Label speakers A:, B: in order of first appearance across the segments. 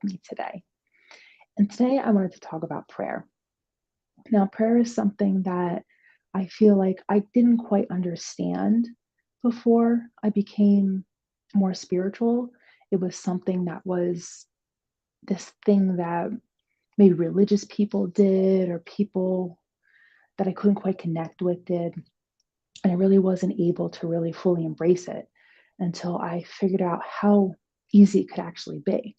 A: me today. And today I wanted to talk about prayer. Now, prayer is something that I feel like I didn't quite understand before I became more spiritual. It was something that was this thing that maybe religious people did or people that I couldn't quite connect with did. And I really wasn't able to really fully embrace it until I figured out how easy it could actually be.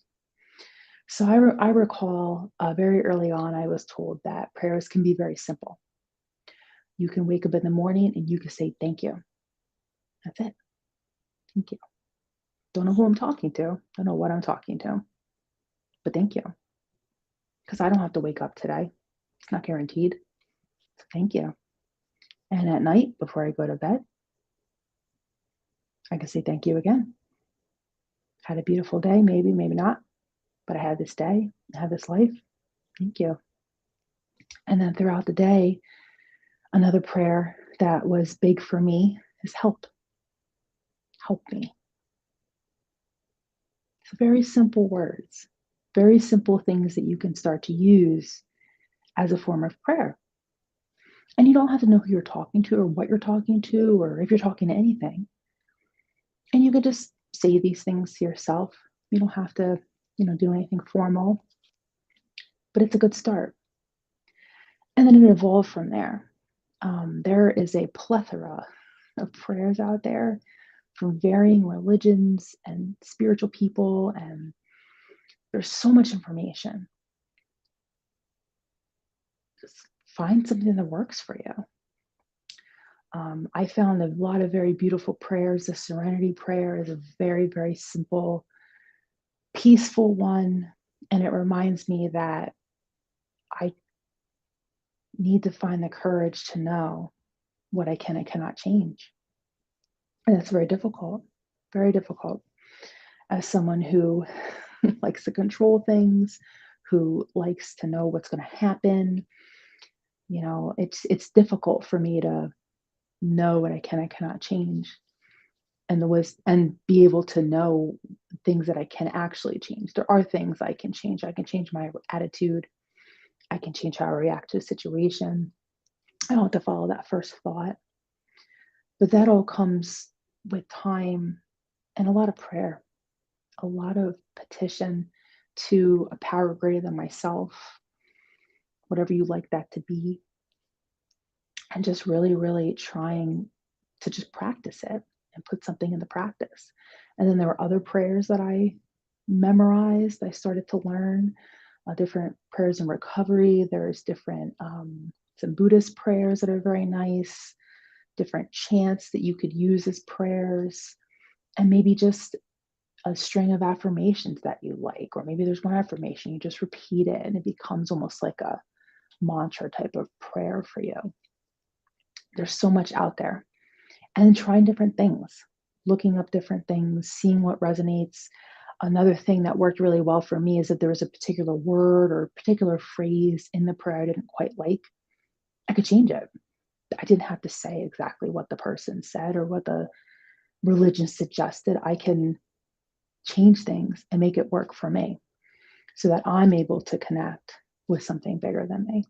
A: So I recall very early on, I was told that prayers can be very simple. You can wake up in the morning and you can say, thank you. That's it. Thank you. Don't know who I'm talking to. Don't know what I'm talking to, but thank you. Because I don't have to wake up today. It's not guaranteed. So thank you. And at night, before I go to bed, I can say thank you again. Had a beautiful day, maybe, maybe not, but I had this day, I had this life. Thank you. And then throughout the day, another prayer that was big for me is help. Help me. So very simple words, very simple things that you can start to use as a form of prayer. And you don't have to know who you're talking to or what you're talking to or if you're talking to anything. And you could just say these things to yourself. You don't have to, do anything formal, but it's a good start. And then it evolved from there. There is a plethora of prayers out there from varying religions and spiritual people, and there's so much information. Just find something that works for you. I found a lot of very beautiful prayers. The serenity prayer is a very, very simple, peaceful one. And it reminds me that I need to find the courage to know what I can and cannot change. And it's very difficult as someone who likes to control things, who likes to know what's going to happen. It's difficult for me to know what I can and cannot change, and be able to know things that I can actually change. There are things I can change. I can change my attitude. I can change how I react to a situation. I don't have to follow that first thought. But that all comes with time and a lot of prayer, a lot of petition to a power greater than myself, whatever you like that to be, and just really, really trying to just practice it and put something into practice. And then there were other prayers that I memorized. I started to learn different prayers in recovery. There's different, some Buddhist prayers that are very nice, different chants that you could use as prayers, and maybe just a string of affirmations that you like, or maybe there's one affirmation, you just repeat it and it becomes almost like a mantra type of prayer for you. There's so much out there. And trying different things, looking up different things, seeing what resonates. Another thing that worked really well for me is that there was a particular word or particular phrase in the prayer I didn't quite like. I could change it. I didn't have to say exactly what the person said or what the religion suggested. I can change things and make it work for me so that I'm able to connect with something bigger than me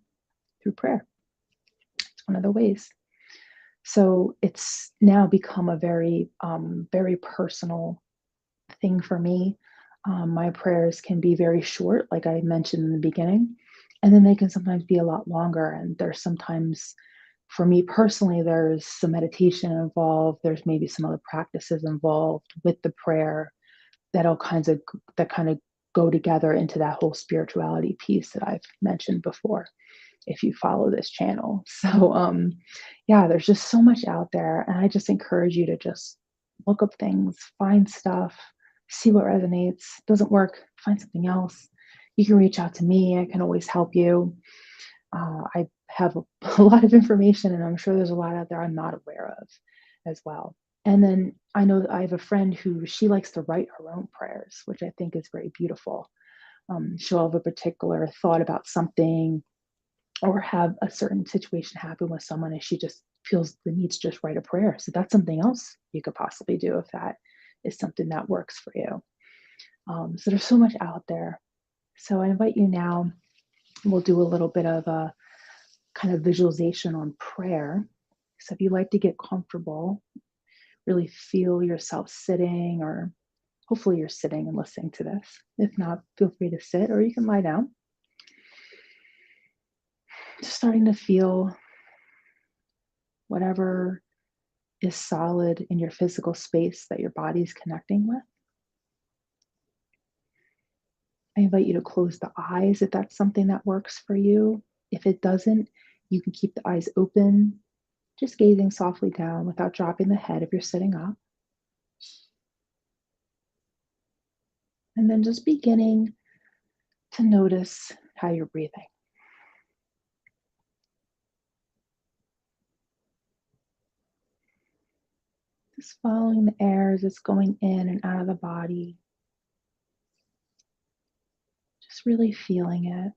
A: through prayer. It's one of the ways. So it's now become a very, very personal thing for me. My prayers can be very short, like I mentioned in the beginning, and then they can sometimes be a lot longer. And there's sometimes, for me personally, there's some meditation involved. There's maybe some other practices involved with the prayer that kind of go together into that whole spirituality piece that I've mentioned before, if you follow this channel. So yeah, there's just so much out there. And I just encourage you to just look up things, find stuff, see what resonates. Doesn't work, find something else. You can reach out to me. I can always help you. I have a lot of information, and I'm sure there's a lot out there I'm not aware of as well. And then I know that I have a friend who she likes to write her own prayers, which I think is very beautiful. She'll have a particular thought about something or have a certain situation happen with someone, and she just feels the need to just write a prayer. So that's something else you could possibly do if that is something that works for you. So there's so much out there. And I just encourage you to just look up things, find stuff, see what resonates. Doesn't work, find something else. You can reach out to me. I can always help you. I have a lot of information, and I'm sure there's a lot out there I'm not aware of as well. And then I know that I have a friend who she likes to write her own prayers, which I think is very beautiful. She'll have a particular thought about something or have a certain situation happen with someone, and she just feels the need to just write a prayer. So that's something else you could possibly do if that is something that works for you. So there's so much out there. So I invite you now, we'll do a little bit of a kind of visualization on prayer. So if you like to get comfortable, really feel yourself sitting, or hopefully you're sitting and listening to this. If not, feel free to sit or you can lie down. Just starting to feel whatever is solid in your physical space that your body's connecting with. I invite you to close the eyes if that's something that works for you. If it doesn't, you can keep the eyes open, just gazing softly down without dropping the head if you're sitting up. And then just beginning to notice how you're breathing. Just following the air as it's going in and out of the body. Just really feeling it.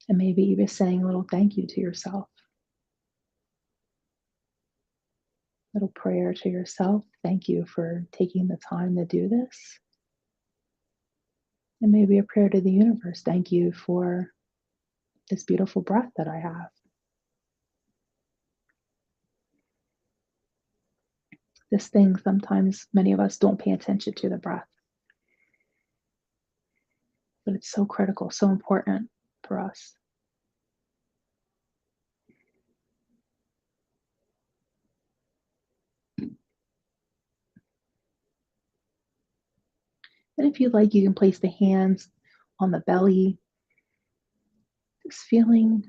A: And maybe even saying a little thank you to yourself. Little prayer to yourself. Thank you for taking the time to do this. And maybe a prayer to the universe. Thank you for this beautiful breath that I have. This thing, sometimes many of us don't pay attention to the breath, but it's so critical, so important for us. And if you'd like, you can place the hands on the belly, just feeling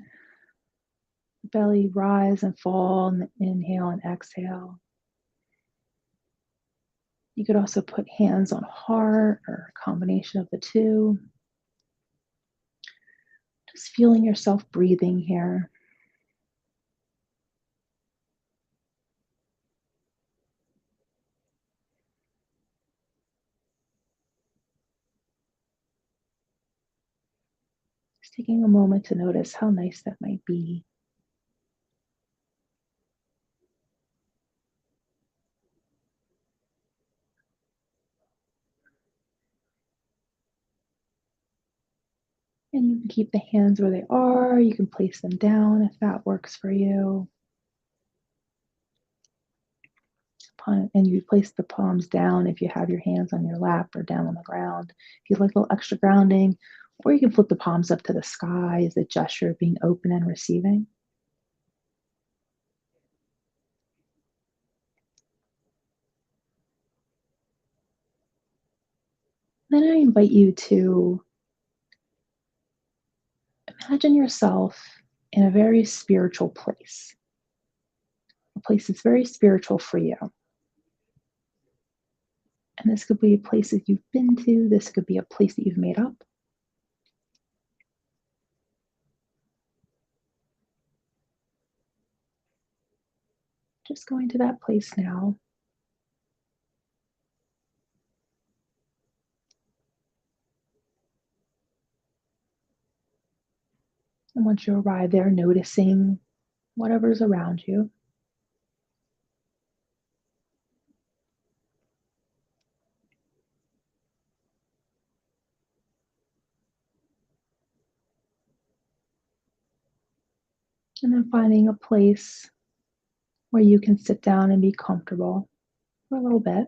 A: the belly rise and fall, and inhale and exhale. You could also put hands on heart or a combination of the two. Just feeling yourself breathing here. Just taking a moment to notice how nice that might be. And you can keep the hands where they are. You can place them down if that works for you. And you place the palms down if you have your hands on your lap or down on the ground. If you'd like a little extra grounding, or you can flip the palms up to the sky as a gesture of being open and receiving. Then I invite you to imagine yourself in a very spiritual place, a place that's very spiritual for you. And this could be a place that you've been to, this could be a place that you've made up. Just going to that place now. And once you arrive there, noticing whatever's around you. And then finding a place where you can sit down and be comfortable for a little bit.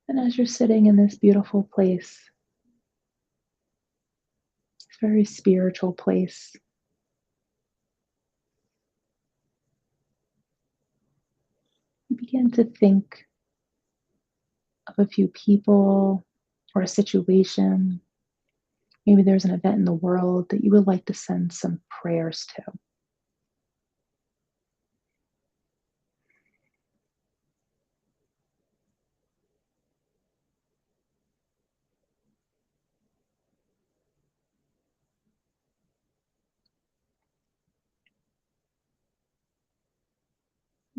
A: And as you're sitting in this beautiful place, this very spiritual place, you begin to think of a few people or a situation. Maybe there's an event in the world that you would like to send some prayers to.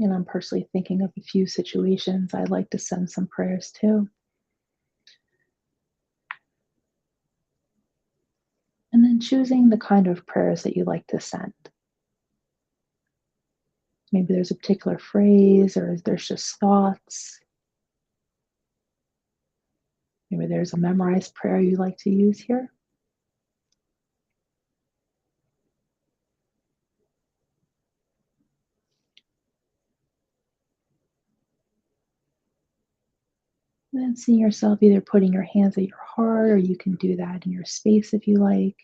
A: And I'm personally thinking of a few situations I'd like to send some prayers to. and choosing the kind of prayers that you like to send. Maybe there's a particular phrase or there's just thoughts. Maybe there's a memorized prayer you like to use here. And then seeing yourself either putting your hands at your heart or you can do that in your space if you like.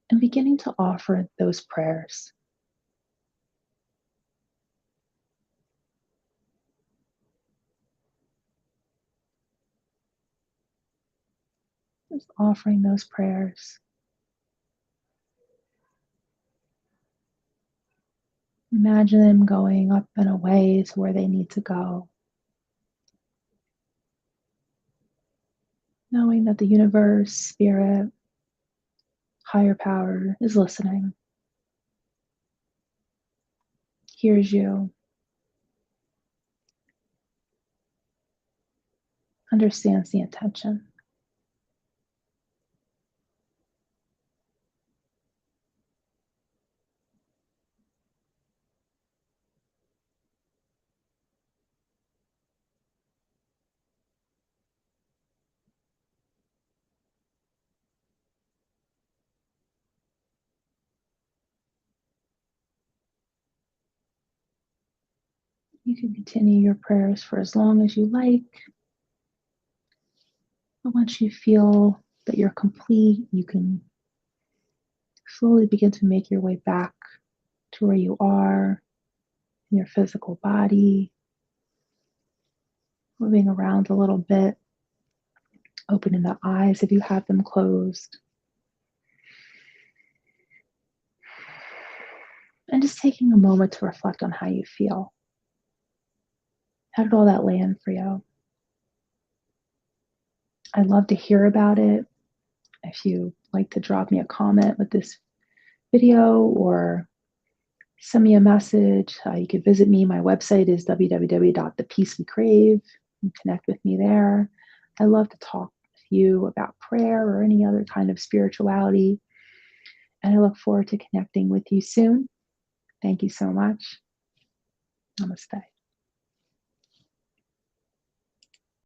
A: And beginning to offer those prayers. Just offering those prayers. Imagine them going up and away to where they need to go. Knowing that the universe, spirit, higher power is listening, hears you, understands the intention. You can continue your prayers for as long as you like. But once you feel that you're complete, you can slowly begin to make your way back to where you are in your physical body, moving around a little bit, opening the eyes if you have them closed, and just taking a moment to reflect on how you feel. How did all that land for you? I'd love to hear about it. If you like to drop me a comment with this video or send me a message, you can visit me. My website is www.thepeacewecrave. You can connect with me there. I love to talk with you about prayer or any other kind of spirituality. And I look forward to connecting with you soon. Thank you so much. Namaste.